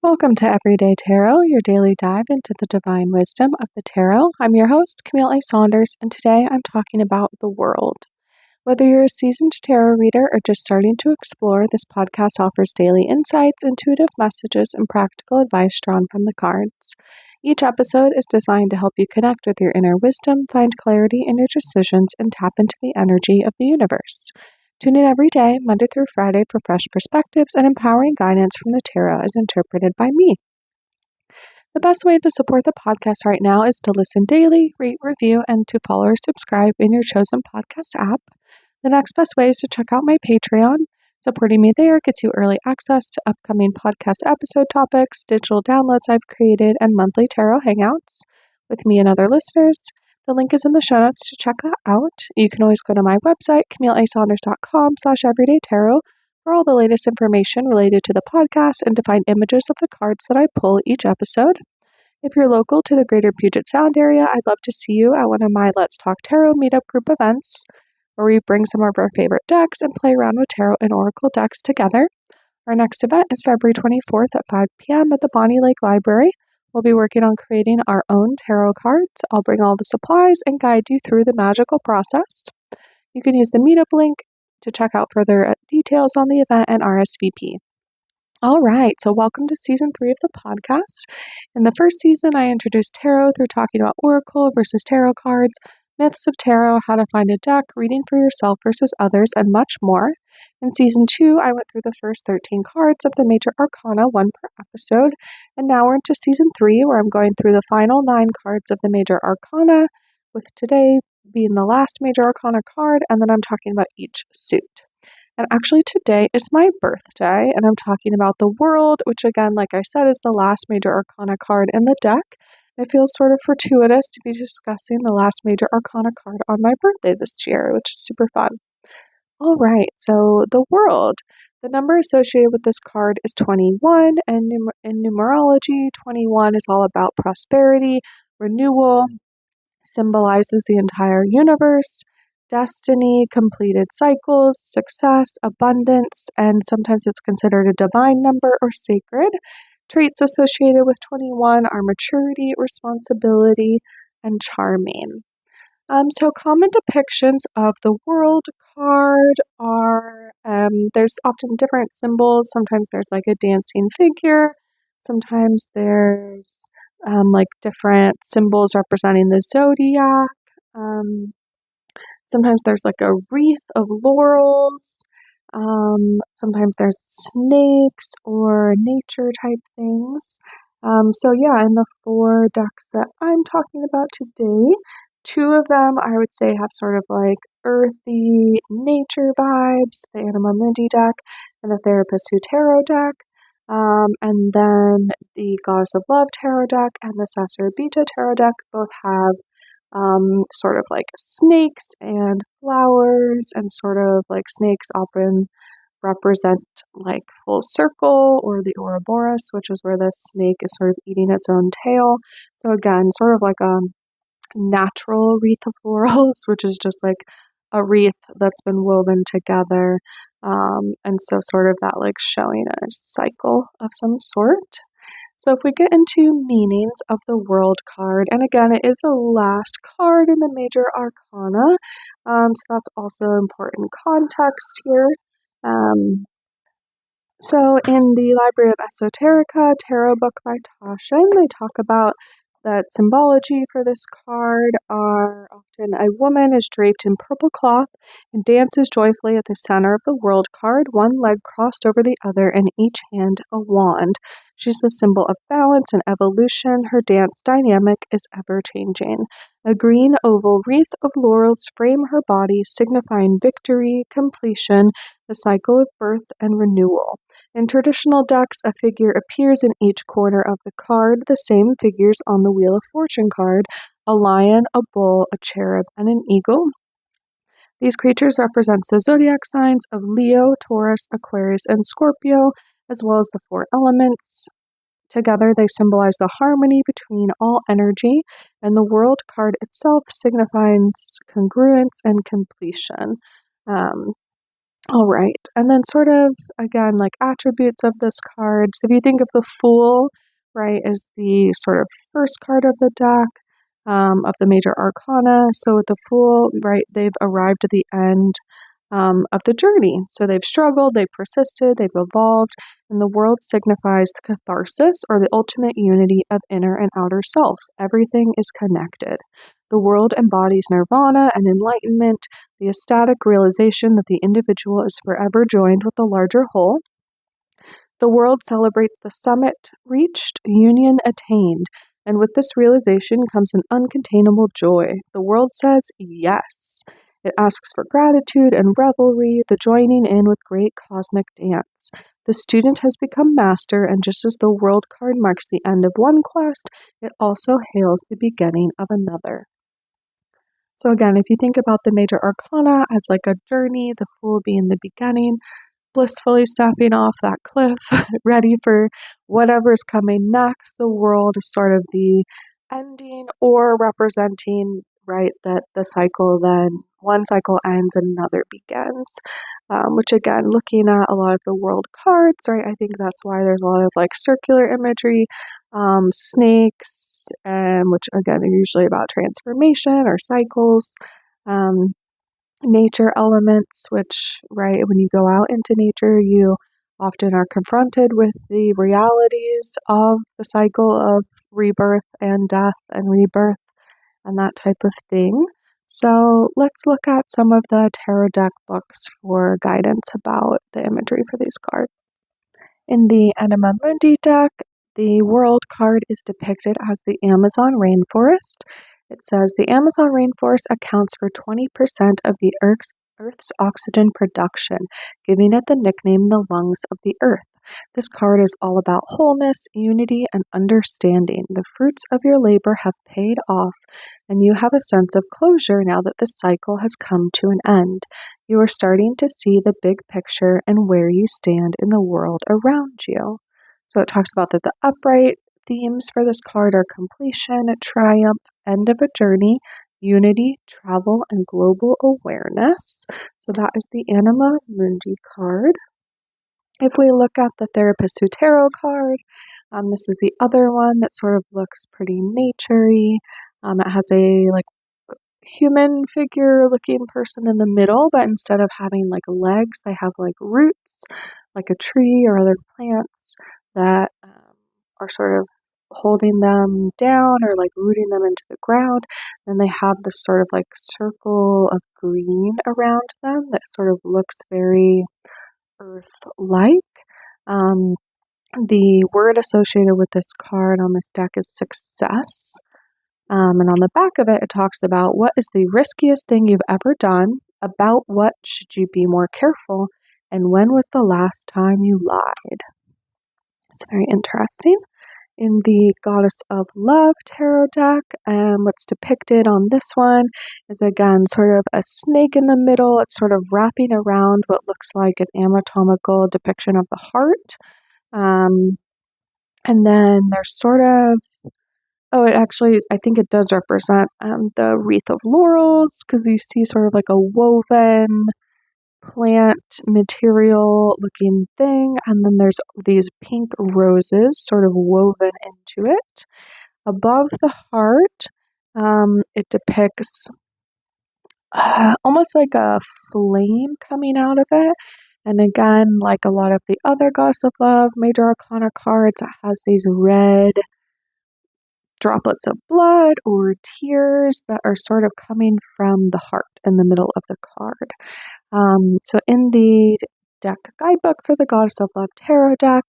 Welcome to Everyday Tarot, your daily dive into the divine wisdom of the tarot. I'm your host, Camille A. Saunders, and today I'm talking about the world. Whether you're a seasoned tarot reader or just starting to explore, this podcast offers daily insights, intuitive messages, and practical advice drawn from the cards. Each episode is designed to help you connect with your inner wisdom, find clarity in your decisions, and tap into the energy of the universe. Tune in every day, Monday through Friday, for fresh perspectives and empowering guidance from the tarot as interpreted by me. The best way to support the podcast right now is to listen daily, rate, review, and to follow or subscribe in your chosen podcast app. The next best way is to check out my Patreon. Supporting me there gets you early access to upcoming podcast episode topics, digital downloads I've created, and monthly tarot hangouts with me and other listeners. The link is in the show notes to check that out. You can always go to my website, CamilleASaunders.com/everydaytarot for all the latest information related to the podcast and to find images of the cards that I pull each episode. If you're local to the greater Puget Sound area, I'd love to see you at one of my Let's Talk Tarot meetup group events, where we bring some of our favorite decks and play around with tarot and oracle decks together. Our next event is February 24th at 5 p.m. at the Bonnie Lake Library. We'll be working on creating our own tarot cards. I'll bring all the supplies and guide you through the magical process. You can use the meetup link to check out further details on the event and RSVP. All right, so welcome to Season 3 of the podcast. In the first season, I introduced tarot through talking about oracle versus tarot cards, myths of tarot, how to find a deck, reading for yourself versus others, and much more. In Season 2, I went through the first 13 cards of the Major Arcana, one per episode, and now we're into Season 3, where I'm going through the final 9 cards of the Major Arcana, with today being the last Major Arcana card, and then I'm talking about each suit. And actually today is my birthday, and I'm talking about the world, which again, like I said, is the last Major Arcana card in the deck. It feels sort of fortuitous to be discussing the last Major Arcana card on my birthday this year, which is super fun. All right, so the world. The number associated with this card is 21, and in numerology, 21 is all about prosperity, renewal, symbolizes the entire universe, destiny, completed cycles, success, abundance, and sometimes it's considered a divine number or sacred. Traits associated with 21 are maturity, responsibility, and charming. So common depictions of the world card are, there's often different symbols. Sometimes there's like a dancing figure. Sometimes there's like different symbols representing the zodiac. Sometimes there's like a wreath of laurels. Sometimes there's snakes or nature type things. So yeah, in the 4 decks that I'm talking about today, 2 of them I would say have sort of like earthy nature vibes, the Anima Mundi deck and the Therapist Who Tarot deck. And then the Goddess of Love Tarot deck and the Sacerabita Tarot deck both have sort of like snakes and flowers, and sort of like snakes often represent like full circle or the Ouroboros, which is where the snake is sort of eating its own tail. So again, sort of like a natural wreath of laurels, which is just like a wreath that's been woven together. And so sort of that like showing a cycle of some sort. So if we get into meanings of the world card, and again, it is the last card in the Major Arcana, so that's also important context here. So in the Library of Esoterica Tarot book by Taschen, they talk about that symbology for this card are often a woman is draped in purple cloth and dances joyfully at the center of the world card, one leg crossed over the other and each hand a wand. She's the symbol of balance and evolution. Her dance dynamic is ever-changing. A green oval wreath of laurels frame her body, signifying victory, completion, the cycle of birth and renewal. In traditional decks, a figure appears in each corner of the card, the same figures on the Wheel of Fortune card: a lion, a bull, a cherub, and an eagle. These creatures represent the zodiac signs of Leo, Taurus, Aquarius, and Scorpio, as well as the 4 elements. Together, they symbolize the harmony between all energy, and the world card itself signifies congruence and completion. All right. And then sort of, again, like attributes of this card. So if you think of the Fool, right, as the sort of first card of the deck, of the Major Arcana. So with the Fool, right, they've arrived at the end of the journey. So they've struggled, they've persisted, they've evolved, and the world signifies the catharsis or the ultimate unity of inner and outer self. Everything is connected. The world embodies nirvana and enlightenment, the ecstatic realization that the individual is forever joined with the larger whole. The world celebrates the summit reached, union attained, and with this realization comes an uncontainable joy. The world says yes. It asks for gratitude and revelry, the joining in with great cosmic dance. The student has become master, and just as the world card marks the end of one quest, it also hails the beginning of another. So again, if you think about the Major Arcana as like a journey, the Fool being the beginning, blissfully stepping off that cliff, ready for whatever's coming next. The world is sort of the ending or representing, right, that the cycle then, one cycle ends and another begins. Which again, looking at a lot of the world cards, right, I think that's why there's a lot of like circular imagery, snakes, which again are usually about transformation or cycles. Um, Nature elements, which, right, when you go out into nature, you often are confronted with the realities of the cycle of rebirth and death and rebirth and that type of thing. So let's look at some of the tarot deck books for guidance about the imagery for these cards. In the Anima Mundi deck, the world card is depicted as the Amazon rainforest. It says the Amazon rainforest accounts for 20% of the Earth's oxygen production, giving it the nickname the lungs of the Earth. This card is all about wholeness, unity, and understanding. The fruits of your labor have paid off, and you have a sense of closure now that the cycle has come to an end. You are starting to see the big picture and where you stand in the world around you. So it talks about that the upright themes for this card are completion, triumph, end of a journey, unity, travel, and global awareness. So that is the Anima Mundi card. If we look at the Therapist Who Tarot card, this is the other one that sort of looks pretty naturey. It has a like human figure looking person in the middle, but instead of having like legs, they have like roots, like a tree or other plants that are sort of holding them down or like rooting them into the ground. And they have this sort of like circle of green around them that sort of looks very earth-like. The word associated with this card on this deck is success. And on the back of it, it talks about what is the riskiest thing you've ever done, about what should you be more careful, and when was the last time you lied. It's very interesting. In the Goddess of Love tarot deck, what's depicted on this one is again sort of a snake in the middle. It's sort of wrapping around what looks like an anatomical depiction of the heart. And then there's sort of, it actually, I think it does represent the wreath of laurels, because you see sort of like a woven plant material looking thing, and then there's these pink roses sort of woven into it. Above the heart, it depicts almost like a flame coming out of it. And again, like a lot of the other Goddess of Love Major Arcana cards, it has these red droplets of blood or tears that are sort of coming from the heart in the middle of the card. So in the deck guidebook for the Goddess of Love tarot deck,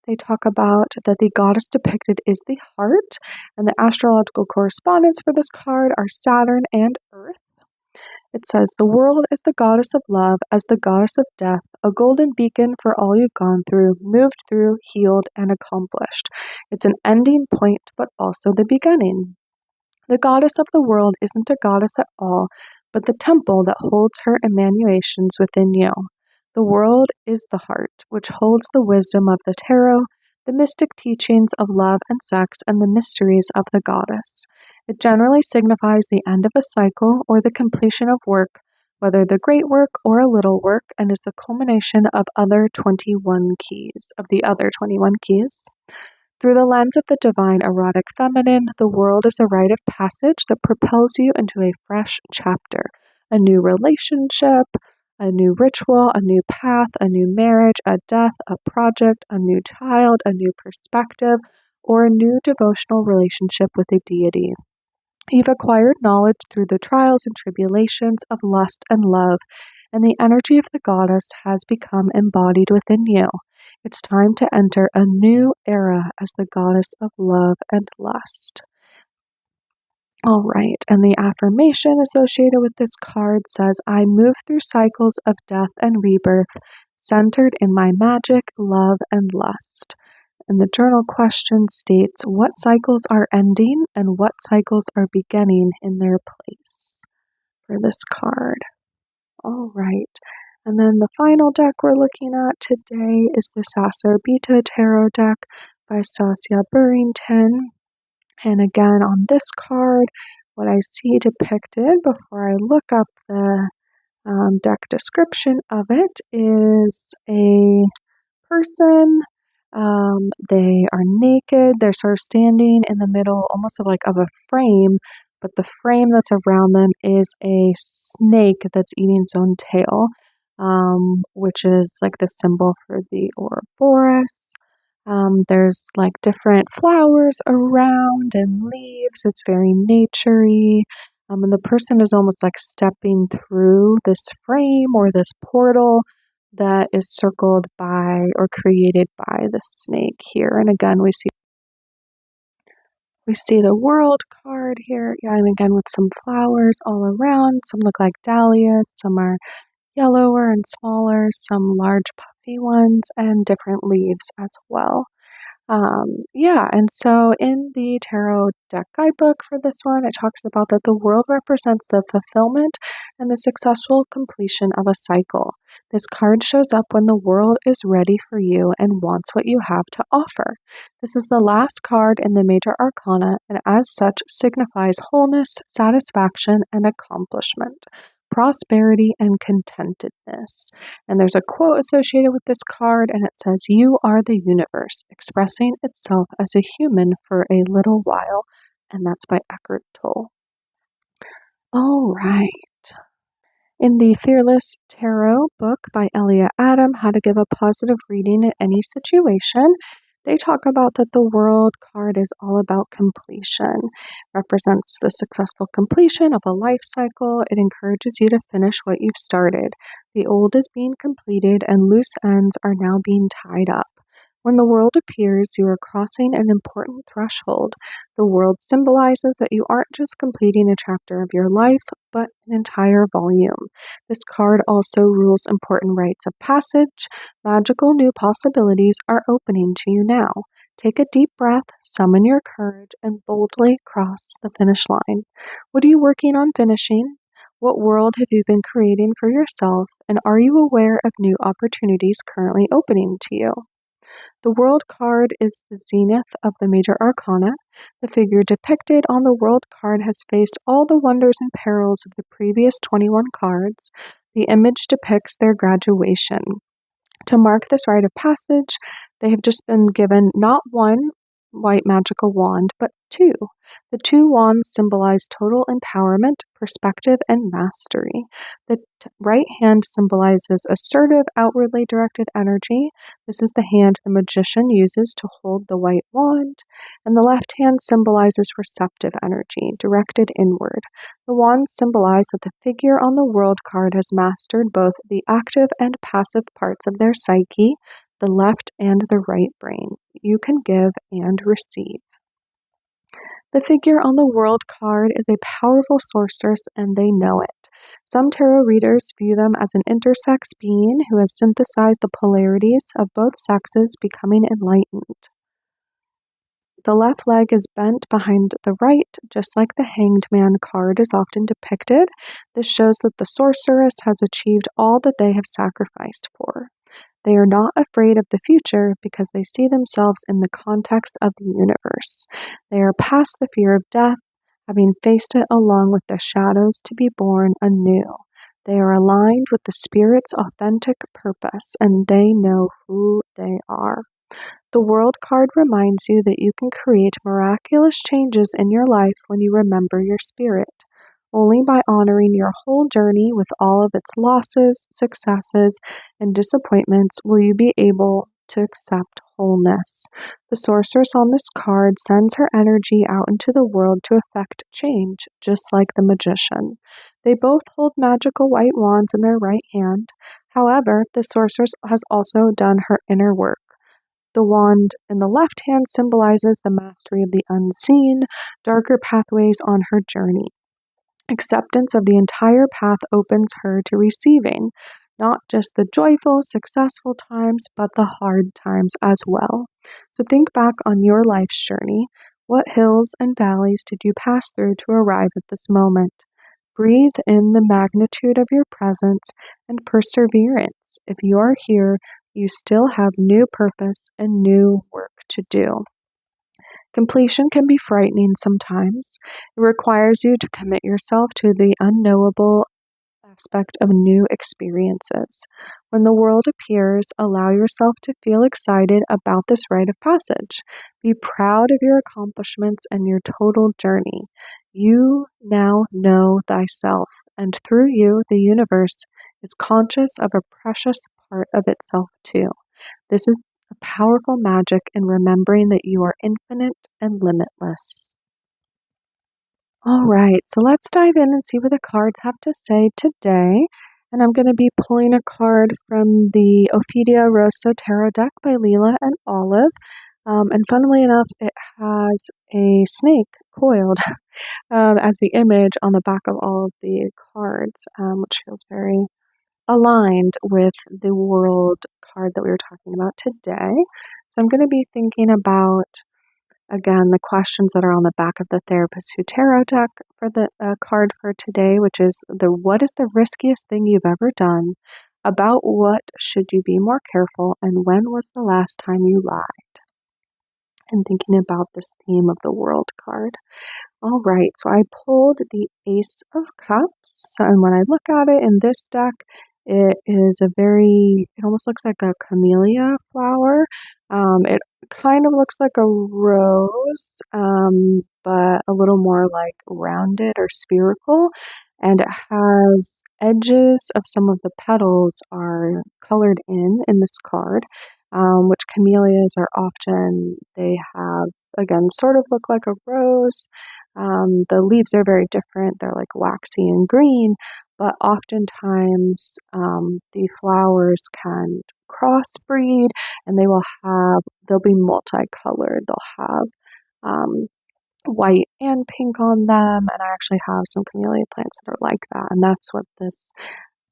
they talk about that the goddess depicted is the heart, and the astrological correspondents for this card are Saturn and Earth. It says, the world is the goddess of love as the goddess of death, a golden beacon for all you've gone through, moved through, healed, and accomplished. It's an ending point, but also the beginning. The goddess of the world isn't a goddess at all, but the temple that holds her emanations within you. The world is the heart, which holds the wisdom of the tarot, the mystic teachings of love and sex, and the mysteries of the goddess. It generally signifies the end of a cycle or the completion of work, whether the great work or a little work, and is the culmination of the other 21 keys. Through the lens of the divine erotic feminine, the world is a rite of passage that propels you into a fresh chapter, a new relationship, a new ritual, a new path, a new marriage, a death, a project, a new child, a new perspective, or a new devotional relationship with a deity. You've acquired knowledge through the trials and tribulations of lust and love, and the energy of the goddess has become embodied within you. It's time to enter a new era as the goddess of love and lust. All right, and the affirmation associated with this card says, I move through cycles of death and rebirth, centered in my magic, love, and lust. And the journal question states, what cycles are ending and what cycles are beginning in their place for this card? All right. And then the final deck we're looking at today is the Sasorbita Tarot deck by Stasia Burrington. And again, on this card, what I see depicted before I look up the deck description of it is a person. They are naked. They're sort of standing in the middle, almost of a frame, but the frame that's around them is a snake that's eating its own tail, which is like the symbol for the Ouroboros. There's like different flowers around and leaves. It's very naturey. And the person is almost like stepping through this frame or this portal that is circled by or created by the snake here. And again, we see the world card here. Yeah, and again with some flowers all around. Some look like dahlias, some are yellower and smaller, some large puffy ones, and different leaves as well. And so in the tarot deck guidebook for this one, it talks about that the world represents the fulfillment and the successful completion of a cycle. This card shows up when the world is ready for you and wants what you have to offer. This is the last card in the Major Arcana, and as such signifies wholeness, satisfaction, and accomplishment, prosperity, and contentedness. And there's a quote associated with this card, and it says, you are the universe, expressing itself as a human for a little while. And that's by Eckhart Tolle. All right. In the Fearless Tarot book by Elia Adam, How to Give a Positive Reading in Any Situation, they talk about that the World card is all about completion, represents the successful completion of a life cycle. It encourages you to finish what you've started. The old is being completed and loose ends are now being tied up. When the world appears, you are crossing an important threshold. The world symbolizes that you aren't just completing a chapter of your life, but an entire volume. This card also rules important rites of passage. Magical new possibilities are opening to you now. Take a deep breath, summon your courage, and boldly cross the finish line. What are you working on finishing? What world have you been creating for yourself? And are you aware of new opportunities currently opening to you? The World card is the zenith of the Major Arcana. The figure depicted on the World card has faced all the wonders and perils of the previous 21 cards. The image depicts their graduation. To mark this rite of passage, they have just been given not one white magical wand, but two. The two wands symbolize total empowerment, perspective, and mastery. The right hand symbolizes assertive, outwardly directed energy. This is the hand the magician uses to hold the white wand. And the left hand symbolizes receptive energy, directed inward. The wands symbolize that the figure on the World card has mastered both the active and passive parts of their psyche, the left and the right brain. You can give and receive. The figure on the World card is a powerful sorceress, and they know it. Some tarot readers view them as an intersex being who has synthesized the polarities of both sexes, becoming enlightened. The left leg is bent behind the right, just like the Hanged Man card is often depicted. This shows that the sorceress has achieved all that they have sacrificed for. They are not afraid of the future because they see themselves in the context of the universe. They are past the fear of death, having faced it along with the shadows to be born anew. They are aligned with the Spirit's authentic purpose, and they know who they are. The World card reminds you that you can create miraculous changes in your life when you remember your spirit. Only by honoring your whole journey with all of its losses, successes, and disappointments will you be able to accept wholeness. The sorceress on this card sends her energy out into the world to effect change, just like the magician. They both hold magical white wands in their right hand. However, the sorceress has also done her inner work. The wand in the left hand symbolizes the mastery of the unseen, darker pathways on her journey. Acceptance of the entire path opens her to receiving not just the joyful, successful times, but the hard times as well. So think back on your life's journey. What hills and valleys did you pass through to arrive at this moment? Breathe in the magnitude of your presence and perseverance. If you're here, you still have new purpose and new work to do. Completion can be frightening sometimes. It requires you to commit yourself to the unknowable aspect of new experiences. When the world appears, allow yourself to feel excited about this rite of passage. Be proud of your accomplishments and your total journey. You now know thyself, and through you, the universe is conscious of a precious part of itself too. This is a powerful magic in remembering that you are infinite and limitless. All right, so let's dive in and see what the cards have to say today. And I'm going to be pulling a card from the Ophidia Rosa Tarot deck by Leela and Olive. And funnily enough, it has a snake coiled as the image on the back of all of the cards, which feels very aligned with the world card that we were talking about today. So I'm going to be thinking about, again, the questions that are on the back of the Therapist Who Tarot deck for the card for today, which is what is the riskiest thing you've ever done? About what should you be more careful? And when was the last time you lied? And thinking about this theme of the World card. All right, so I pulled the Ace of Cups, and when I look at it in this deck, it almost looks like a camellia flower. It kind of looks like a rose, but a little more like rounded or spherical. And it has edges of some of the petals are colored in this card, which camellias are often, they have, again, sort of look like a rose. The leaves are very different. They're like waxy and green, but oftentimes the flowers can crossbreed and they'll be multicolored. They'll have white and pink on them, and I actually have some camellia plants that are like that, and that's what this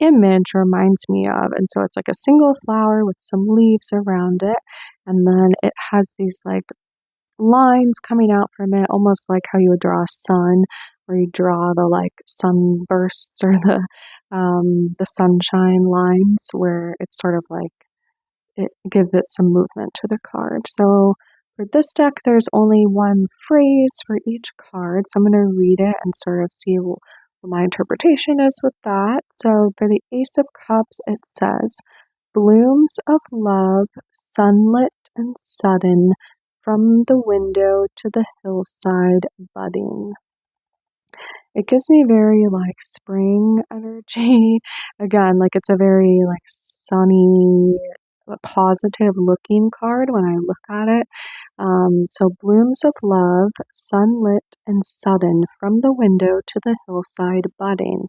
image reminds me of. And so it's like a single flower with some leaves around it, and then it has these like lines coming out from it, almost like how you would draw a sun, where you draw the like sunbursts or the sunshine lines, where it's sort of like it gives it some movement to the card. So for this deck, there's only one phrase for each card, so I'm going to read it and sort of see what my interpretation is with that. So for the Ace of Cups, it says, blooms of love, sunlit and sudden, from the window to the hillside budding. It gives me very like spring energy. Again, like it's a very like sunny, positive looking card when I look at it. So blooms of love, sunlit and sudden, from the window to the hillside budding.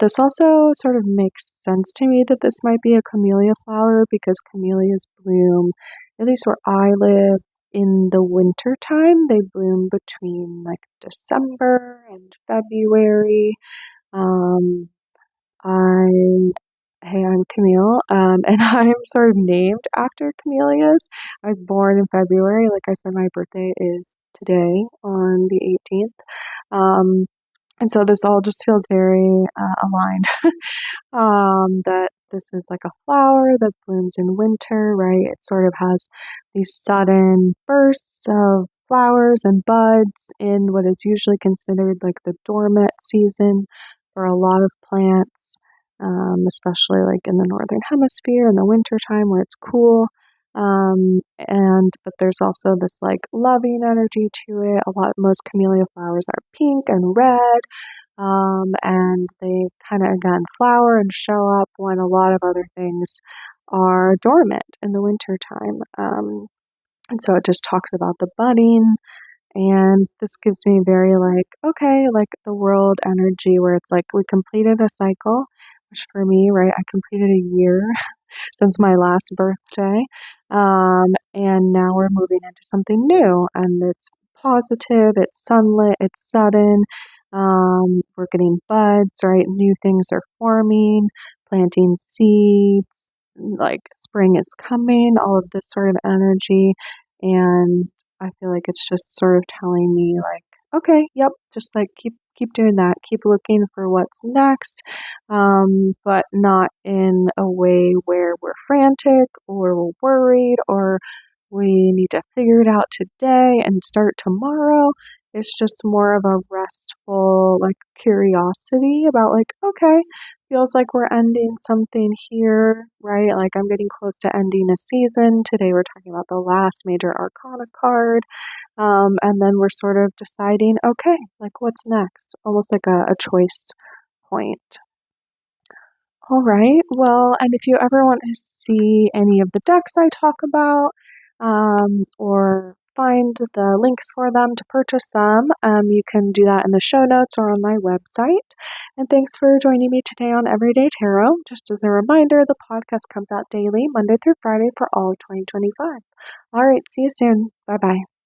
This also sort of makes sense to me that this might be a camellia flower, because camellias bloom, at least where I live, in the winter time. They bloom between like December and February. Um, I Hey, I'm Camille, and I'm sort of named after camellias. I was born in February. Like I said, my birthday is today on the 18th. And so this all just feels very aligned. That this is like a flower that blooms in winter, right? It sort of has these sudden bursts of flowers and buds in what is usually considered like the dormant season for a lot of plants, especially like in the northern hemisphere in the winter time where it's cool. But there's also this like loving energy to it. Most camellia flowers are pink and red. And they kind of again flower and show up when a lot of other things are dormant in the winter time. And so it just talks about the budding, and this gives me very like, okay, like the world energy where it's like we completed a cycle, which for me, right, I completed a year since my last birthday. And now we're moving into something new, and it's positive, it's sunlit, it's sudden. We're getting buds, right? New things are forming, planting seeds, like spring is coming, all of this sort of energy. And I feel like it's just sort of telling me like, okay, yep, just like keep doing that, keep looking for what's next, but not in a way where we're frantic or we're worried or we need to figure it out today and start tomorrow. It's just more of a restful, like, curiosity about, like, okay, feels like we're ending something here, right? Like, I'm getting close to ending a season. Today we're talking about the last Major Arcana card. And then we're sort of deciding, okay, like, what's next? Almost like a choice point. All right. Well, and if you ever want to see any of the decks I talk about, or find the links for them to purchase them, you can do that in the show notes or on my website. And thanks for joining me today on Everyday Tarot. Just as a reminder, the podcast comes out daily, Monday through Friday for all of 2025. All right. See you soon. Bye bye.